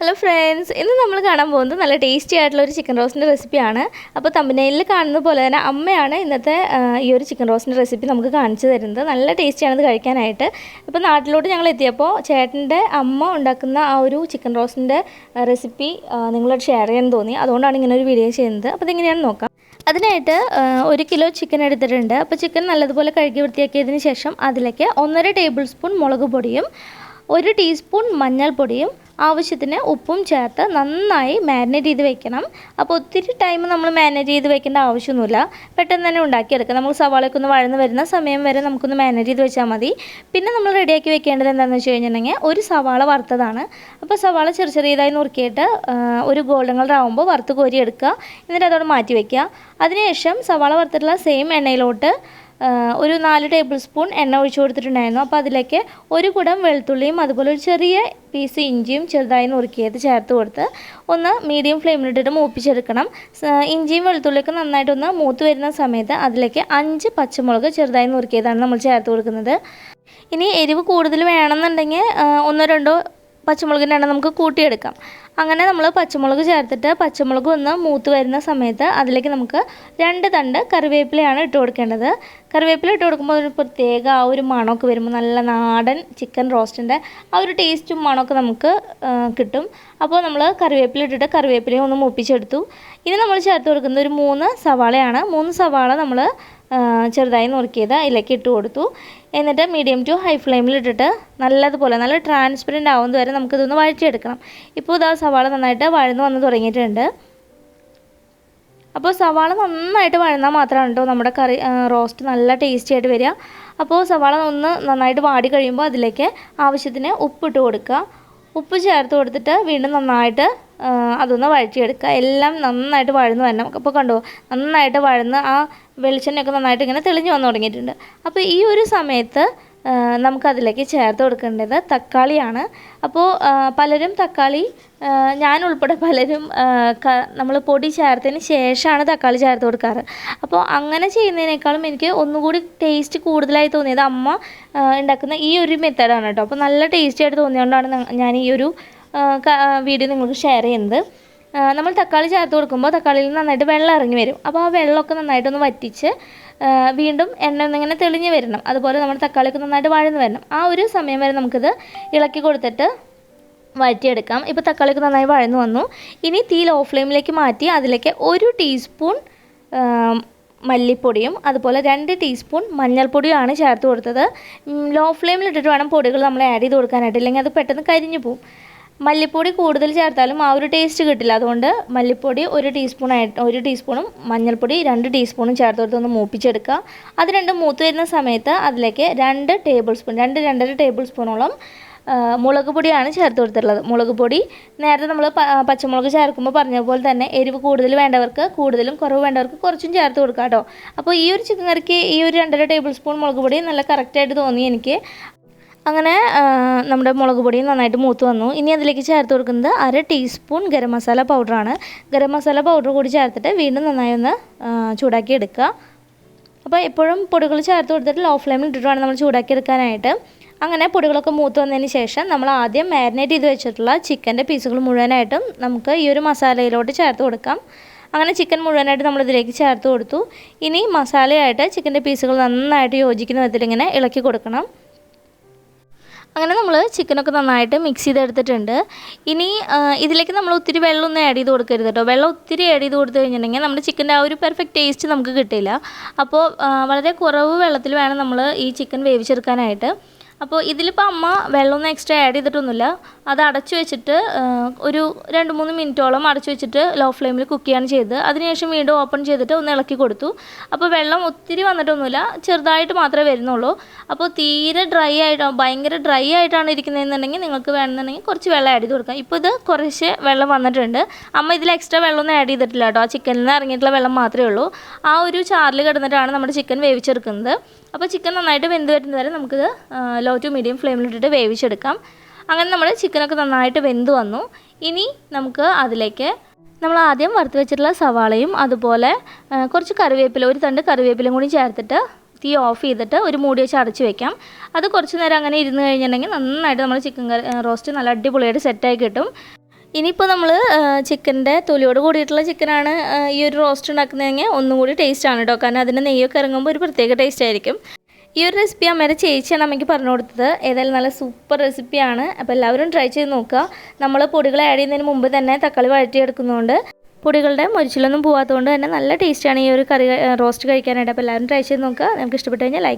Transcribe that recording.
Hello friends, ഇന്ന് നമ്മൾ കാണാൻ പോകുന്നത് നല്ല ടേസ്റ്റി ആയിട്ടുള്ള ഒരു ചിക്കൻ റോസ്റ്റിൻ്റെ റെസിപ്പിയാണ്. അപ്പോൾ തമ്പനയിലിൽ കാണുന്നത് പോലെ തന്നെ അമ്മയാണ് ഇന്നത്തെ ഈ ഒരു ചിക്കൻ റോസ്റ്റിൻ്റെ റെസിപ്പി നമുക്ക് കാണിച്ചു തരുന്നത്. നല്ല ടേസ്റ്റിയാണിത് കഴിക്കാനായിട്ട്. അപ്പോൾ നാട്ടിലോട്ട് ഞങ്ങൾ എത്തിയപ്പോൾ ചേട്ടൻ്റെ അമ്മ ഉണ്ടാക്കുന്ന ആ ഒരു ചിക്കൻ റോസ്റ്റിൻ്റെ റെസിപ്പി നിങ്ങളോട് ഷെയർ ചെയ്യാൻ തോന്നി. അതുകൊണ്ടാണ് ഇങ്ങനെ ഒരു വീഡിയോ ചെയ്യുന്നത്. അപ്പോൾ ഇതെങ്ങനെയാണെന്ന് നോക്കാം. അതിനായിട്ട് 1 കിലോ ചിക്കൻ എടുത്തിട്ടുണ്ട്. അപ്പോൾ ചിക്കൻ നല്ലതുപോലെ കഴുകി വൃത്തിയാക്കിയതിന് ശേഷം അതിലേക്ക് 1.5 ടേബിൾ സ്പൂൺ മുളക് പൊടിയും 1 ടീസ്പൂൺ മഞ്ഞൾപ്പൊടിയും ആവശ്യത്തിന് ഉപ്പും ചേർത്ത് നന്നായി മാരിനേറ്റ് ചെയ്ത് വെക്കണം. അപ്പോൾ ഒത്തിരി ടൈം നമ്മൾ മാരിനേറ്റ് ചെയ്ത് വെക്കേണ്ട ആവശ്യമൊന്നുമില്ല, പെട്ടെന്ന് തന്നെ ഉണ്ടാക്കിയെടുക്കാം. നമുക്ക് സവാളയൊക്കെ ഒന്ന് വഴന്ന് വരുന്ന സമയം വരെ നമുക്കൊന്ന് മാരിനേറ്റ് ചെയ്ത് വെച്ചാൽ മതി. പിന്നെ നമ്മൾ റെഡിയാക്കി വെക്കേണ്ടത് എന്താണെന്ന് വെച്ച് കഴിഞ്ഞിട്ടുണ്ടെങ്കിൽ ഒരു സവാള വറുത്തതാണ്. അപ്പോൾ സവാള ചെറിയതായി നുറുക്കിയിട്ട് ഒരു ഗോൾഡൻ കളർ ആകുമ്പോൾ വറുത്ത് കോരി എടുക്കുക. എന്നിട്ട് അതോടെ മാറ്റി വയ്ക്കുക. അതിനുശേഷം സവാള വറുത്തിട്ടുള്ള സെയിം എണ്ണയിലോട്ട് ഒരു 4 ടേബിൾ സ്പൂൺ എണ്ണ ഒഴിച്ചു കൊടുത്തിട്ടുണ്ടായിരുന്നു. അപ്പോൾ അതിലേക്ക് ഒരു കുടം വെളുത്തുള്ളിയും അതുപോലെ ഒരു ചെറിയ പീസ് ഇഞ്ചിയും ചെറുതായി നുറുക്കിയത് ചേർത്ത് കൊടുത്ത് ഒന്ന് മീഡിയം ഫ്ലെയിമിലിട്ടിട്ട് മൂപ്പിച്ചെടുക്കണം. ഇഞ്ചിയും വെളുത്തുള്ളിയൊക്കെ നന്നായിട്ടൊന്ന് മൂത്ത് വരുന്ന സമയത്ത് അതിലേക്ക് 5 പച്ചമുളക് ചെറുതായി നുറുക്കിയതാണ് നമ്മൾ ചേർത്ത് കൊടുക്കുന്നത്. ഇനി എരിവ് കൂടുതൽ വേണമെന്നുണ്ടെങ്കിൽ 1-2 പച്ചമുളകിൻ്റെ എണ്ണം നമുക്ക് കൂട്ടിയെടുക്കാം. അങ്ങനെ നമ്മൾ പച്ചമുളക് ചേർത്തിട്ട് പച്ചമുളക് ഒന്ന് മൂത്ത് വരുന്ന സമയത്ത് അതിലേക്ക് നമുക്ക് 2 തണ്ട് കറിവേപ്പിലയാണ് ഇട്ട് കൊടുക്കേണ്ടത്. കറിവേപ്പില ഇട്ട് കൊടുക്കുമ്പോൾ ഒരു പ്രത്യേക ആ ഒരു മണമൊക്കെ വരുമ്പോൾ നല്ല നാടൻ ചിക്കൻ റോസ്റ്റിൻ്റെ ആ ഒരു ടേസ്റ്റും മണമൊക്കെ നമുക്ക് കിട്ടും. അപ്പോൾ നമ്മൾ കറിവേപ്പില ഇട്ടിട്ട് കറിവേപ്പിലയും ഒന്ന് മൂപ്പിച്ചെടുത്തു. ഇനി നമ്മൾ ചേർത്ത് കൊടുക്കുന്നത് ഒരു 3 സവാളയാണ്. 3 സവാള നമ്മൾ ചെറുതായി നുറുക്കിയത് അതിലേക്ക് ഇട്ട് കൊടുത്തു. എന്നിട്ട് മീഡിയം ടു ഹൈ ഫ്ലെയിമിൽ ഇട്ടിട്ട് നല്ലതുപോലെ നല്ല ട്രാൻസ്പെറൻറ്റ് ആവുന്നത് വരെ നമുക്കിതൊന്ന് വഴറ്റിയെടുക്കണം. ഇപ്പോൾ ഇതാ സവാള നന്നായിട്ട് വഴന്ന് വന്ന് തുടങ്ങിയിട്ടുണ്ട്. അപ്പോൾ സവാള നന്നായിട്ട് വഴന്നാൽ മാത്രമാണ് കേട്ടോ നമ്മുടെ റോസ്റ്റ് നല്ല ടേസ്റ്റി ആയിട്ട് വരിക. അപ്പോൾ സവാള ഒന്ന് നന്നായിട്ട് വാടി കഴിയുമ്പോൾ അതിലേക്ക് ആവശ്യത്തിന് ഉപ്പിട്ട് കൊടുക്കുക. ഉപ്പ് ചേർത്ത് കൊടുത്തിട്ട് വീണ്ടും നന്നായിട്ട് അതൊന്ന് വഴറ്റിയെടുക്കുക. എല്ലാം നന്നായിട്ട് വഴന്ന് വരണം. അപ്പോൾ കണ്ടോ, നന്നായിട്ട് വഴന്ന് ആ വെളിച്ചെണ്ണയൊക്കെ നന്നായിട്ട് ഇങ്ങനെ തെളിഞ്ഞ് വന്നു തുടങ്ങിയിട്ടുണ്ട്. അപ്പോൾ ഈ ഒരു സമയത്ത് നമുക്കതിലേക്ക് ചേർത്ത് കൊടുക്കേണ്ടത് തക്കാളിയാണ്. അപ്പോൾ പലരും തക്കാളി, ഞാൻ ഉൾപ്പെടെ പലരും നമ്മൾ പൊടി ചേർത്തതിന് ശേഷമാണ് തക്കാളി ചേർത്ത് കൊടുക്കാറ്. അപ്പോൾ അങ്ങനെ ചെയ്യുന്നതിനേക്കാളും എനിക്ക് ഒന്നുകൂടി ടേസ്റ്റ് കൂടുതലായി തോന്നിയത് അമ്മ ഉണ്ടാക്കുന്ന ഈ ഒരു മെത്തേഡാണ് കേട്ടോ. അപ്പോൾ നല്ല ടേസ്റ്റി ആയിട്ട് തോന്നിയതുകൊണ്ടാണ് ഞാൻ ഈ ഒരു വീഡിയോ നിങ്ങൾക്ക് ഷെയർ ചെയ്യുന്നത്. നമ്മൾ തക്കാളി ചേർത്ത് കൊടുക്കുമ്പോൾ തക്കാളിയിൽ നിന്ന് നന്നായിട്ട് വെള്ളം ഇറങ്ങി വരും. അപ്പോൾ ആ വെള്ളമൊക്കെ നന്നായിട്ടൊന്ന് വറ്റിച്ച് വീണ്ടും എണ്ണ ഒന്നിങ്ങനെ തെളിഞ്ഞ് വരണം. അതുപോലെ നമ്മുടെ തക്കാളിയൊക്കെ നന്നായിട്ട് വഴന്ന് വരണം. ആ ഒരു സമയം വരെ നമുക്കിത് ഇളക്കി കൊടുത്തിട്ട് വഴറ്റിയെടുക്കാം. ഇപ്പോൾ തക്കാളിയൊക്കെ നന്നായി വഴന്ന് വന്നു. ഇനി തീ ലോ ഫ്ലെയിമിലേക്ക് മാറ്റി അതിലേക്ക് 1 ടീസ്പൂൺ മല്ലിപ്പൊടിയും അതുപോലെ 2 ടീസ്പൂൺ മഞ്ഞൾപ്പൊടിയുമാണ് ചേർത്ത് കൊടുത്തത്. ലോ ഫ്ലെയിമിലിട്ടിട്ട് വേണം പൊടികൾ നമ്മൾ ആഡ് ചെയ്ത് കൊടുക്കാനായിട്ട്, ഇല്ലെങ്കിൽ അത് പെട്ടെന്ന് കരിഞ്ഞു പോകും. മല്ലിപ്പൊടി കൂടുതൽ ചേർത്താലും ആ ഒരു ടേസ്റ്റ് കിട്ടില്ല. അതുകൊണ്ട് മല്ലിപ്പൊടി 1 ടീസ്പൂണും മഞ്ഞൾപ്പൊടി 2 ടീസ്പൂണും ചേർത്ത് കൊടുത്തൊന്ന് മൂപ്പിച്ചെടുക്കുക. അത് രണ്ടും മൂത്ത് വരുന്ന സമയത്ത് അതിലേക്ക് 2 2.5 ടേബിൾ സ്പൂണോളം മുളക് പൊടിയാണ് ചേർത്ത് കൊടുത്തിട്ടുള്ളത്. മുളക് പൊടി നേരത്തെ നമ്മൾ പച്ചമുളക് ചേർക്കുമ്പോൾ പറഞ്ഞ പോലെ തന്നെ എരിവ് കൂടുതൽ വേണ്ടവർക്ക് കൂടുതലും കുറവ് വേണ്ടവർക്ക് കുറച്ചും ചേർത്ത് കൊടുക്കാം കേട്ടോ. അപ്പോൾ ഈ ഒരു ചിക്കൻ കറിക്ക് ഈ ഒരു 2.5 ടേബിൾ സ്പൂൺ മുളക് പൊടി നല്ല കറക്റ്റായിട്ട് തോന്നി എനിക്ക്. അങ്ങനെ നമ്മുടെ മുളക് പൊടി നന്നായിട്ട് മൂത്ത് വന്നു. ഇനി അതിലേക്ക് ചേർത്ത് കൊടുക്കുന്നത് 1/2 ടീസ്പൂൺ ഗരം മസാല പൗഡറാണ്. ഗരം മസാല പൗഡർ കൂടി ചേർത്തിട്ട് വീണ്ടും നന്നായി ഒന്ന് ചൂടാക്കി എടുക്കുക. അപ്പോൾ എപ്പോഴും പൊടികൾ ചേർത്ത് കൊടുത്തിട്ട് ലോ ഫ്ലെയിമിൽ ഇട്ടിട്ട് വേണം നമ്മൾ ചൂടാക്കി എടുക്കാനായിട്ട്. അങ്ങനെ പൊടികളൊക്കെ മൂത്ത് വന്നതിന് ശേഷം നമ്മൾ ആദ്യം മാരിനേറ്റ് ചെയ്ത് വെച്ചിട്ടുള്ള ചിക്കൻ്റെ പീസുകൾ മുഴുവനായിട്ടും നമുക്ക് ഈ ഒരു മസാലയിലോട്ട് ചേർത്ത് കൊടുക്കാം. അങ്ങനെ ചിക്കൻ മുഴുവനായിട്ട് നമ്മളിതിലേക്ക് ചേർത്ത് കൊടുത്തു. ഇനി മസാലയായിട്ട് ചിക്കൻ്റെ പീസുകൾ നന്നായിട്ട് യോജിക്കുന്ന വിധത്തിൽ ഇങ്ങനെ ഇളക്കി കൊടുക്കണം. അങ്ങനെ നമ്മൾ ചിക്കനൊക്കെ നന്നായിട്ട് മിക്സ് ചെയ്തെടുത്തിട്ടുണ്ട്. ഇനി ഇതിലേക്ക് നമ്മൾ ഒത്തിരി വെള്ളമൊന്നും ആഡ് ചെയ്ത് കൊടുക്കരുത് കേട്ടോ. വെള്ളം ഒത്തിരി ആഡ് ചെയ്ത് കൊടുത്തു കഴിഞ്ഞിട്ടുണ്ടെങ്കിൽ നമ്മുടെ ചിക്കൻ്റെ ആ ഒരു പെർഫെക്റ്റ് ടേസ്റ്റ് നമുക്ക് കിട്ടില്ല. അപ്പോൾ വളരെ കുറവ് വെള്ളത്തിൽ വേണം നമ്മൾ ഈ ചിക്കൻ വേവിച്ചെടുക്കാനായിട്ട്. അപ്പോൾ ഇതിലിപ്പോൾ അമ്മ വെള്ളമൊന്നും എക്സ്ട്രാ ആഡ് ചെയ്തിട്ടൊന്നുമില്ല. അത് അടച്ചു വെച്ചിട്ട് ഒരു 2-3 മിനിറ്റോളം അടച്ചു വെച്ചിട്ട് ലോ ഫ്ലെയിമിൽ കുക്ക് ചെയ്യാണ് ചെയ്തത്. അതിനുശേഷം വീണ്ടും ഓപ്പൺ ചെയ്തിട്ട് ഒന്ന് ഇളക്കി കൊടുത്തു. അപ്പോൾ വെള്ളം ഒത്തിരി വന്നിട്ടൊന്നുമില്ല, ചെറുതായിട്ട് മാത്രമേ വരുന്നുള്ളൂ. അപ്പോൾ തീരെ ഭയങ്കര ഡ്രൈ ആയിട്ടാണ് ഇരിക്കുന്നതെന്നുണ്ടെങ്കിൽ നിങ്ങൾക്ക് വേണമെന്നുണ്ടെങ്കിൽ കുറച്ച് വെള്ളം ആഡ് ചെയ്ത് കൊടുക്കാം. ഇപ്പോൾ ഇത് കുറച്ച് വെള്ളം വന്നിട്ടുണ്ട്. അമ്മ ഇതിൽ എക്സ്ട്രാ വെള്ളമൊന്നും ആഡ് ചെയ്തിട്ടില്ല കേട്ടോ. ആ ചിക്കനിൽ നിന്ന് ഇറങ്ങിയിട്ടുള്ള വെള്ളം മാത്രമേ ഉള്ളൂ. ആ ഒരു ചാറിൽ കിടന്നിട്ടാണ് നമ്മുടെ ചിക്കൻ വേവിച്ചെടുക്കുന്നത്. അപ്പോൾ ചിക്കൻ നന്നായിട്ട് വെന്ത് വരുന്നത് വരെ നമുക്കിത് ലോ ടു മീഡിയം ഫ്ലെയിമിലിട്ടിട്ട് വേവിച്ചെടുക്കാം. അങ്ങനെ നമ്മുടെ ചിക്കനൊക്കെ നന്നായിട്ട് വെന്ത് വന്നു. ഇനി നമുക്ക് അതിലേക്ക് നമ്മൾ ആദ്യം വറുത്ത് വെച്ചിട്ടുള്ള സവാളയും അതുപോലെ കുറച്ച് കറിവേപ്പില, 1 തണ്ട് കറിവേപ്പിലയും കൂടി ചേർത്തിട്ട് തീ ഓഫ് ചെയ്തിട്ട് ഒരു മൂടി വെച്ച് അടച്ച് വെക്കാം. അത് കുറച്ച് നേരം അങ്ങനെ ഇരുന്ന് കഴിഞ്ഞിട്ടുണ്ടെങ്കിൽ നന്നായിട്ട് നമ്മുടെ ചിക്കൻ റോസ്റ്റ് നല്ല അടിപൊളിയായിട്ട് സെറ്റായി കിട്ടും. ഇനിയിപ്പോൾ നമ്മൾ ചിക്കൻ്റെ തൊലിയോട് കൂടിയിട്ടുള്ള ചിക്കനാണ് ഈ ഒരു റോസ്റ്റ് ഉണ്ടാക്കുന്നതെങ്കിൽ ഒന്നും കൂടി ടേസ്റ്റാണ് കേട്ടോ. കാരണം അതിൻ്റെ നെയ്യൊക്കെ ഇറങ്ങുമ്പോൾ ഒരു പ്രത്യേക ടേസ്റ്റ് ആയിരിക്കും. ഈ ഒരു റെസിപ്പി അമ്മയുടെ ചേച്ചിയാണ് അമ്മയ്ക്ക് പറഞ്ഞു കൊടുത്തത്. ഏതായാലും നല്ല സൂപ്പർ റെസിപ്പിയാണ്. അപ്പോൾ എല്ലാവരും ട്രൈ ചെയ്ത് നോക്കുക. നമ്മൾ പൊടികൾ ആഡ് ചെയ്യുന്നതിന് മുമ്പ് തന്നെ തക്കാളി വഴറ്റിയെടുക്കുന്നതുകൊണ്ട് പൊടികളുടെ മൊരിച്ചിലൊന്നും പോകാത്തതുകൊണ്ട് തന്നെ നല്ല ടേസ്റ്റാണ് ഈ ഒരു കറി റോസ്റ്റ് കഴിക്കാനായിട്ട്. അപ്പോൾ എല്ലാവരും ട്രൈ ചെയ്ത് നോക്കുക. നമുക്ക് ഇഷ്ടപ്പെട്ട് കഴിഞ്ഞാൽ ലൈക്ക്